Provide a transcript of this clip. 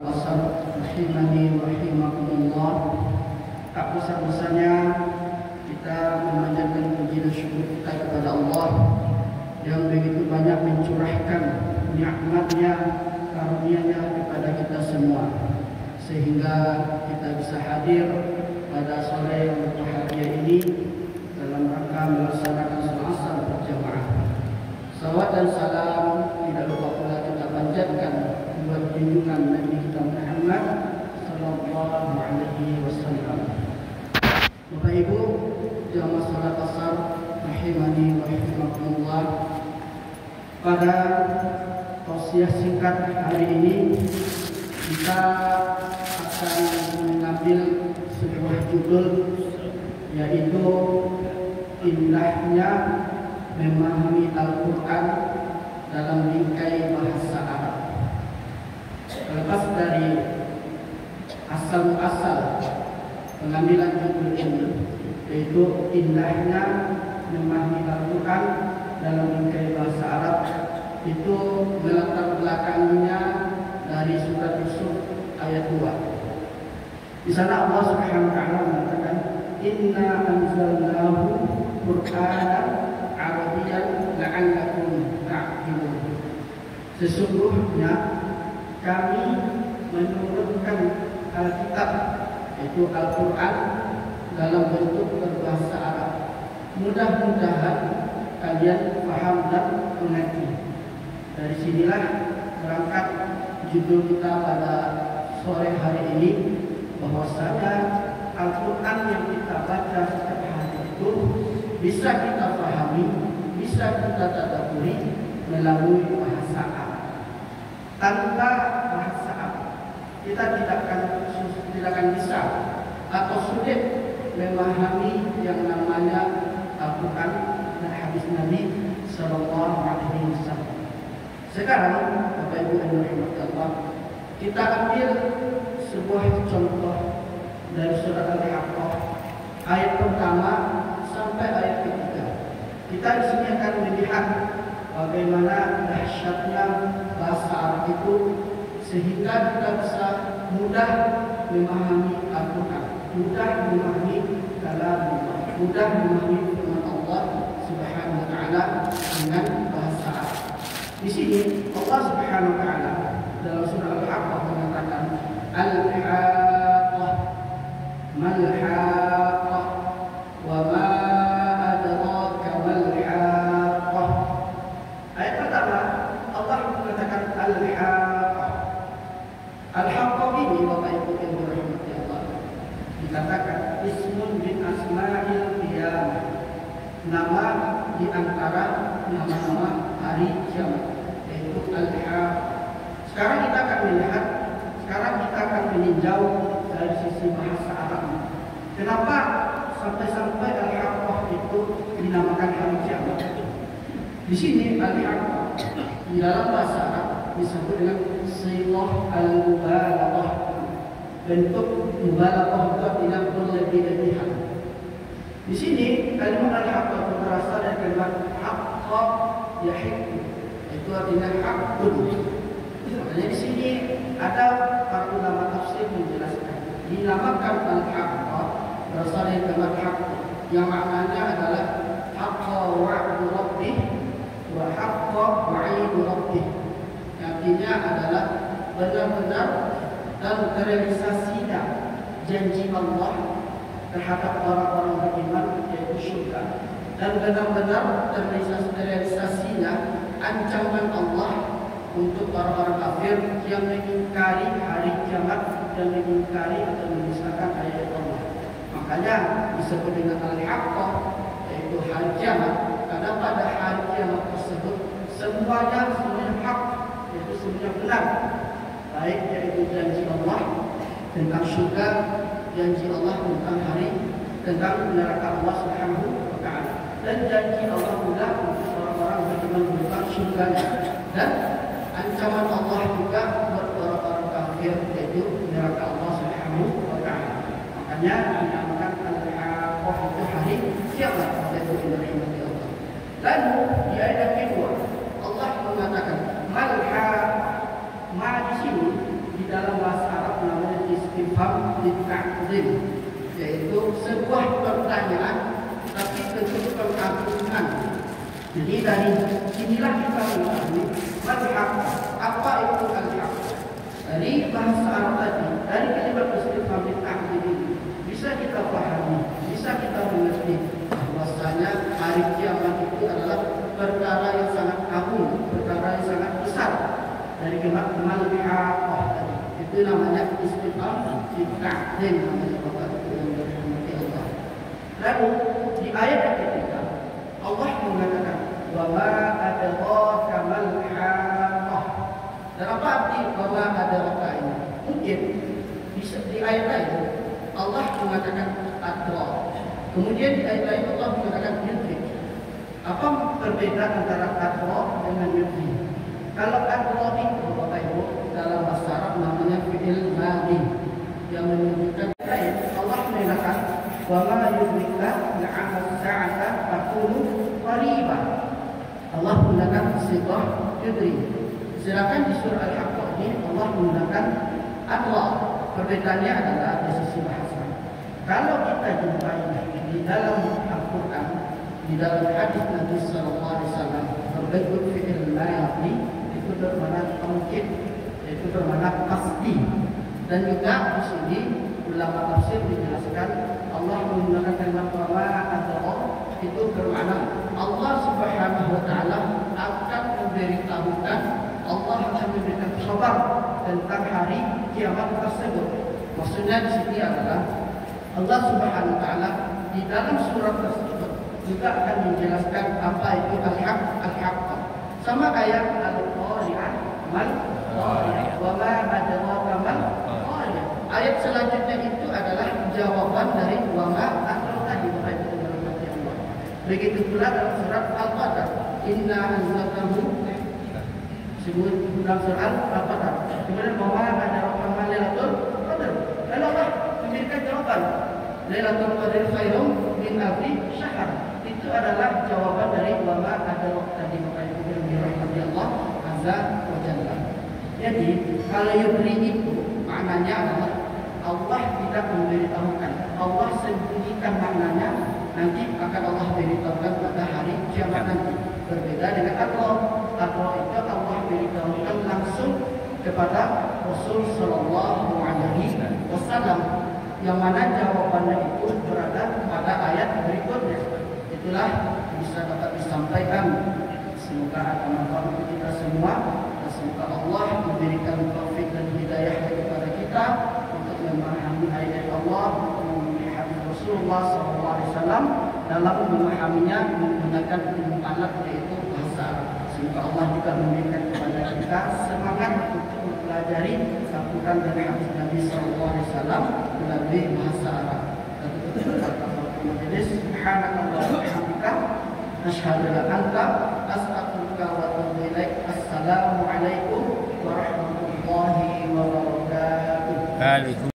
Rahimani wa rahimakumullah. Tak besar-besarnya kita memanjatkan puji dan syukur kita kepada Allah yang begitu banyak mencurahkan nikmat-Nya, karunia-Nya kepada kita semua, sehingga kita bisa hadir pada sore yang berbahagia ini dalam rangka melaksanakan salat asar berjamaah. Salawat dan salam tidak lupa pula kita panjatkan buat junjungan Nabi kita Muhammad sallallahu alaihi wasallam. Bapak Ibu jamaah salat asar rahimani wa rahimakumullah, pada tausiah singkat hari ini kita akan mengambil sebuah judul, yaitu indahnya memahami Al-Quran dalam bingkai bahasa Arab. Terlepas dari asal-muasal pengambilan judul ini, yaitu indahnya memahami Al-Quran dalam bingkai bahasa Arab, itu melatar belakangnya dari surat Yusuf ayat 2. Di sana Allah Subhanahu wa taala mengatakan, "Inna anzalnahu Qur'anan Arabiyyan la'allakum ta'qilun." Sesungguhnya kami menurunkan Alkitab, yaitu Al-Quran, dalam bentuk berbahasa Arab. Mudah-mudahan kalian paham dan mengerti. Dari sinilah berangkat judul kita pada sore hari ini, bahwasanya Al-Quran yang kita baca setiap hari itu bisa kita pahami, bisa kita tadabburi melalui bahasa Arab. Tanpa bahasa Arab kita tidak akan bisa atau sulit memahami yang namanya Al-Quran dan hadis Nabi sallallahu alaihi wasallam. Sekarang Bapak Ibu yang dirahmati, kita ambil sebuah contoh dari surat Al-Haqqah ayat pertama sampai ayat ketiga. Kita di sini akan melihat bagaimana dahsyatnya bahasa Arab itu, sehingga kita bisa mudah memahami Al-Quran, mudah memahami kalamullah, mudah memahami firman Allah Subhanahu wa taala dengan bahasa Arab. Di sini Allah Subhanahu wa taala dalam surah Al-Haqqah mengatakan, Al-Haqqah mal-Haqqah wa ma adraka mal-Haqqah. Ayat pertama Allah mengatakan Al-Haqqah. Al-Haqqah ini Bapak Ibu yang dirahmati Allah, dikatakan ismun min asma'il qiyamah, nama di antara nama-nama hari kiamat, yaitu Al-Haqqah. Sekarang kita akan meninjau dari sisi bahasa Arab. Kenapa sampai Al-Haqqah itu dinamakan hari kiamat? Di sini Al-Haqqah di dalam bahasa Arab disebut dengan sighah al-mubalaghah. Bentuk mubalaghah itu artinya berlebih-lebihan. Di sini kalimat Al-Haqqah itu berasal dari kalimat haqqa yahiqqu, itu artinya haqqun. Makanya di sini ada para ulama tafsir menjelaskan, dinamakan Al-Haqqah berasal dari kalimat haqq, yang maknanya adalah haqqa wa'du rabbih wa haqqa wa'idu rabbih. Artinya adalah benar-benar dan terrealisasinya janji Allah terhadap orang-orang beriman, yaitu syurga, dan benar-benar terrealisasinya ancaman Allah untuk orang-orang kafir yang mengingkari hari kiamat dan mengingkari atau menisahkan ayat Allah. Makanya disebut dengan Al-Haqqah, yaitu hari kiamat, karena pada hari kiamat tersebut semuanya hak, yaitu semuanya benar, baik yaitu janji Allah tentang surga, janji Allah tentang tentang neraka Allah Subhanahu wa taala, dan janji Allah pula untuk orang-orang beriman tentang surganya, dan ancaman Allah juga buat orang-orang kafir, yaitu neraka Allah Subhanahu wa taala. Makanya dinamakan Al-Haqqah itu hari kiamat. Lalu di ayat yang kedua Allah mengatakan mal-Haqqah. Ma di sini di dalam istifham litta'zim, yaitu sebuah pertanyaan tapi bentuk pengagungan. Jadi dari sinilah kita memahami al-haq, apa itu al-haq. Dari bahasa Arab tadi, dari kalimat istifham litta'zim ini bisa kita pahami, bisa kita mengerti bahwasanya hari kiamat itu adalah perkara yang sangat agung, perkara yang sangat besar. Dari kalimat al-haq tadi, itu namanya istifham litta'zim, namanya Bapak yang dirahmati Allah. Lalu di ayat yang ketiga Allah mengatakan wa ma adraka mal haqqah. Dan apa arti wa ma adraka ini? Mungkin bisa di ayat lain Allah mengatakan adra. Kemudian di ayat lain Allah mengatakan yudrik. Apa perbedaan antara adra dengan yudrik? Kalau adra itu Bapak Ibu dalam bahasa Arab namanya fi'il madhi yang menunjukkan Allah mengatakan wa ma yudrika la'ama sa'ata takunu qariba. Allah menggunakan sifat yudri. Sedangkan di surah Al-Haqqah ini Allah menggunakan adra. Perbedaannya adalah di sisi bahasa. Kalau kita jumpai di dalam Al-Quran, di dalam hadis Nabi Sallallahu Alaihi Wasallam berbentuk fi'il madhi, itu bermakna mungkin, itu bermakna pasti. Dan juga di sini ulama tafsir dijelaskan Allah menggunakan kalimat wa ma adraka itu bermakna Allah Subhanahu wa taala akan memberitahukan, Allah akan memberikan kabar tentang hari kiamat tersebut. Maksudnya di sini adalah Allah Subhanahu wa taala di dalam surat tersebut juga akan menjelaskan apa itu al-haq, al-haqqah. Sama kayak al-qari'ah, mal qari'ah, wa ma adraka mal qari'ah. Ayat selanjutnya itu adalah jawaban dari wa ma adraka di ayat Allah. Begitu pula dalam surat Al-Qadar, inna anzalnahu sebut dalam surat Al-Qadar. Kemudian wa ma adraka mal lailatul qadar. Lalu Allah memberikan jawaban Lailatul Qadar khairum min alfi syahr. Itu adalah jawaban dari wa ma adraka tadi yang dirahmati Allah azza wa jalla. Jadi kalau yudri itu maknanya adalah Allah tidak memberitahukan, Allah sembunyikan maknanya, nanti akan Allah beritahukan pada hari kiamat nanti. Berbeda dengan Allah. Allah itu Allah beritahukan langsung kepada Rasul Sallallahu Alaihi Wasallam, yang mana jawabannya itu berada pada ayat berikutnya. Itulah bisa dapat disampaikan. Semoga ada manfaat untuk kita semua. Dan semoga Allah memberikan taufik dan hidayah kepada kita untuk memahami ayat Allah, memahami hadis Rasulullah SAW dalam memahaminya menggunakan ilmu alat yaitu bahasa Arab. Semoga Allah juga memberikan kepada kita semangat untuk mempelajari Al-Quran dan hadis Nabi SAW melalui bahasa Arab. Majelis subhanakallah wa bihamdika asyhadu an la ilaha illa anta astaghfiruka wa atubu ilaik. Assalamu alaikum warahmatullahi wabarakatuh.